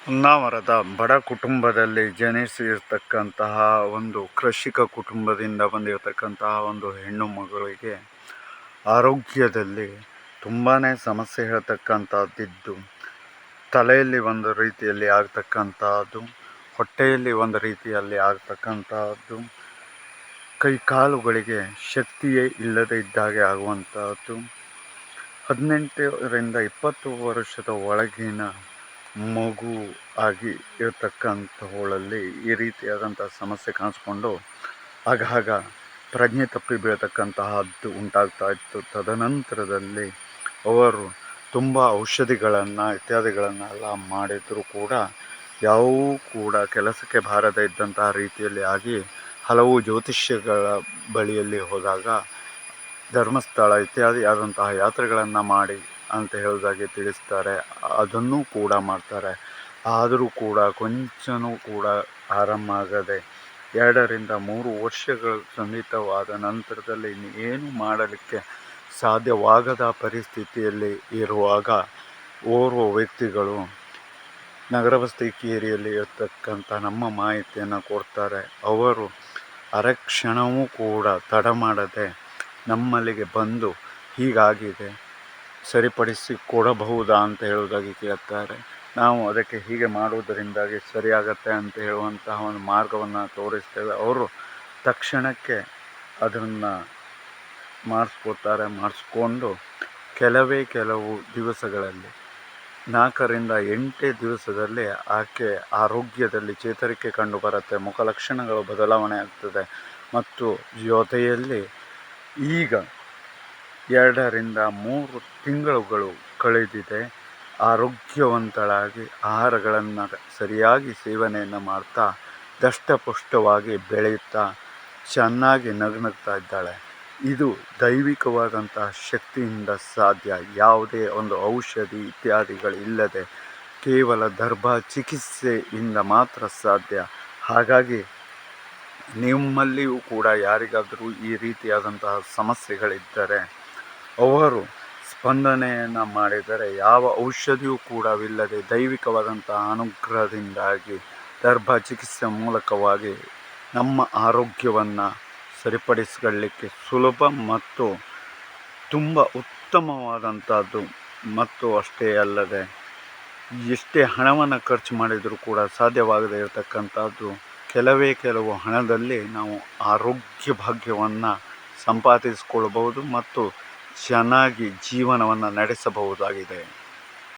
ಹೊನ್ನಾವರದ ಬಡ ಕುಟುಂಬದಲ್ಲಿ ಜನಿಸಿರ್ತಕ್ಕಂತಹ ಒಂದು ಕೃಷಿಕ ಕುಟುಂಬದಿಂದ ಬಂದಿರತಕ್ಕಂತಹ ಒಂದು ಹೆಣ್ಣು ಮಗಳಿಗೆ ಆರೋಗ್ಯದಲ್ಲಿ ತುಂಬಾ ಸಮಸ್ಯೆ ಹೇಳ್ತಕ್ಕಂಥದ್ದಿದ್ದು, ತಲೆಯಲ್ಲಿ ಒಂದು ರೀತಿಯಲ್ಲಿ ಆಗ್ತಕ್ಕಂಥದ್ದು, ಹೊಟ್ಟೆಯಲ್ಲಿ ಒಂದು ರೀತಿಯಲ್ಲಿ ಆಗ್ತಕ್ಕಂಥದ್ದು, ಕೈ ಕಾಲುಗಳಿಗೆ ಶಕ್ತಿಯೇ ಇಲ್ಲದೇ ಇದ್ದಾಗೆ ಆಗುವಂಥದ್ದು, 18ರಿಂದ 20 ವರ್ಷದ ಒಳಗಿನ ಮಗು ಆಗಿ ಇರತಕ್ಕಂಥವಳಲ್ಲಿ ಈ ರೀತಿಯಾದಂಥ ಸಮಸ್ಯೆ ಕಾಣಿಸ್ಕೊಂಡು ಆಗಾಗ ಪ್ರಜ್ಞೆ ತಪ್ಪಿ ಬೀಳತಕ್ಕಂತಹದ್ದು ಉಂಟಾಗ್ತಾ ಇತ್ತು. ತದನಂತರದಲ್ಲಿ ಅವರು ತುಂಬ ಔಷಧಿಗಳನ್ನು ಇತ್ಯಾದಿಗಳನ್ನೆಲ್ಲ ಮಾಡಿದರೂ ಕೂಡ ಯಾವುವೂ ಕೂಡ ಕೆಲಸಕ್ಕೆ ಬಾರದೇ ಇದ್ದಂತಹ ರೀತಿಯಲ್ಲಿ ಆಗಿ ಹಲವು ಜ್ಯೋತಿಷ್ಯಗಳ ಬಳಿಯಲ್ಲಿ ಹೋದಾಗ ಧರ್ಮಸ್ಥಳ ಇತ್ಯಾದಿ ಆದಂತಹ ಯಾತ್ರೆಗಳನ್ನು ಮಾಡಿ ಅಂತ ಹೇಳೋದಾಗಿ ತಿಳಿಸ್ತಾರೆ. ಅದನ್ನೂ ಕೂಡ ಮಾಡ್ತಾರೆ. ಆದರೂ ಕೂಡ ಕೊಂಚನೂ ಕೂಡ ಆರಾಮಾಗದೆ 2ರಿಂದ 3 ವರ್ಷಗಳು ಖಂಡಿತವಾದ ನಂತರದಲ್ಲಿ ಏನು ಮಾಡಲಿಕ್ಕೆ ಸಾಧ್ಯವಾಗದ ಪರಿಸ್ಥಿತಿಯಲ್ಲಿ ಇರುವಾಗ ಓರ್ವ ವ್ಯಕ್ತಿಗಳು ನಗರ ಬಸ್ತಿ ಕೇರಿಯಲ್ಲಿ ಇರ್ತಕ್ಕಂಥ ನಮ್ಮ ಮಾಹಿತಿಯನ್ನು ಕೊಡ್ತಾರೆ. ಅವರು ಅರೆಕ್ಷಣವೂ ಕೂಡ ತಡ ಮಾಡದೆ ನಮ್ಮಲ್ಲಿಗೆ ಬಂದು ಹೀಗಾಗಿದೆ, ಸರಿಪಡಿಸಿ ಕೊಡಬಹುದಾ ಅಂತ ಹೇಳೋದಾಗಿ ಕೇಳ್ತಾರೆ. ನಾವು ಅದಕ್ಕೆ ಹೀಗೆ ಮಾಡುವುದರಿಂದಾಗಿ ಸರಿಯಾಗತ್ತೆ ಅಂತ ಹೇಳುವಂತಹ ಒಂದು ಮಾರ್ಗವನ್ನು ತೋರಿಸ್ತೇವೆ. ಅವರು ತಕ್ಷಣಕ್ಕೆ ಅದನ್ನು ಮಾಡಿಸ್ಕೊಂಡು ಕೆಲವು ದಿವಸಗಳಲ್ಲಿ 4ರಿಂದ 8 ದಿವಸದಲ್ಲಿ ಆಕೆ ಆರೋಗ್ಯದಲ್ಲಿ ಚೇತರಿಕೆ ಕಂಡು ಬರುತ್ತೆ. ಮುಖಲಕ್ಷಣಗಳು ಬದಲಾವಣೆ ಆಗ್ತದೆ ಮತ್ತು ಜೊತೆಯಲ್ಲಿ ಈಗ 2ರಿಂದ 3 ತಿಂಗಳುಗಳು ಕಳೆದಿದೆ. ಆರೋಗ್ಯವಂತಳಾಗಿ ಆಹಾರಗಳನ್ನು ಸರಿಯಾಗಿ ಸೇವನೆಯನ್ನು ಮಾಡ್ತಾ ದಷ್ಟಪುಷ್ಟವಾಗಿ ಬೆಳೆಯುತ್ತಾ ಚೆನ್ನಾಗಿ ನಗ್ನಗ್ತಾ ಇದ್ದಾಳೆ. ಇದು ದೈವಿಕವಾದಂತಹ ಶಕ್ತಿಯಿಂದ ಸಾಧ್ಯ. ಯಾವುದೇ ಒಂದು ಔಷಧಿ ಇತ್ಯಾದಿಗಳಿಲ್ಲದೆ ಕೇವಲ ದರ್ಭ ಚಿಕಿತ್ಸೆಯಿಂದ ಮಾತ್ರ ಸಾಧ್ಯ. ಹಾಗಾಗಿ ನಿಮ್ಮಲ್ಲಿಯೂ ಕೂಡ ಯಾರಿಗಾದರೂ ಈ ರೀತಿಯಾದಂತಹ ಸಮಸ್ಯೆಗಳಿದ್ದರೆ ಅವರು ಸ್ಪಂದನೆಯನ್ನು ಮಾಡಿದರೆ ಯಾವ ಔಷಧಿಯೂ ಕೂಡವಿಲ್ಲದೆ ದೈವಿಕವಾದಂತಹ ಅನುಗ್ರಹದಿಂದಾಗಿ ದರ್ಭ ಚಿಕಿತ್ಸೆ ಮೂಲಕವಾಗಿ ನಮ್ಮ ಆರೋಗ್ಯವನ್ನು ಸರಿಪಡಿಸಿಕೊಳ್ಳಲಿಕ್ಕೆ ಸುಲಭ ಮತ್ತು ತುಂಬ ಉತ್ತಮವಾದಂಥದ್ದು. ಮತ್ತು ಅಷ್ಟೇ ಅಲ್ಲದೆ ಎಷ್ಟೇ ಹಣವನ್ನು ಖರ್ಚು ಮಾಡಿದರೂ ಕೂಡ ಸಾಧ್ಯವಾಗದೇ ಇರತಕ್ಕಂಥದ್ದು ಕೆಲವು ಹಣದಲ್ಲಿ ನಾವು ಆರೋಗ್ಯ ಭಾಗ್ಯವನ್ನು ಸಂಪಾದಿಸಿಕೊಳ್ಳಬಹುದು ಮತ್ತು ಚೆನ್ನಾಗಿ ಜೀವನವನ್ನು ನಡೆಸಬಹುದಾಗಿದೆ.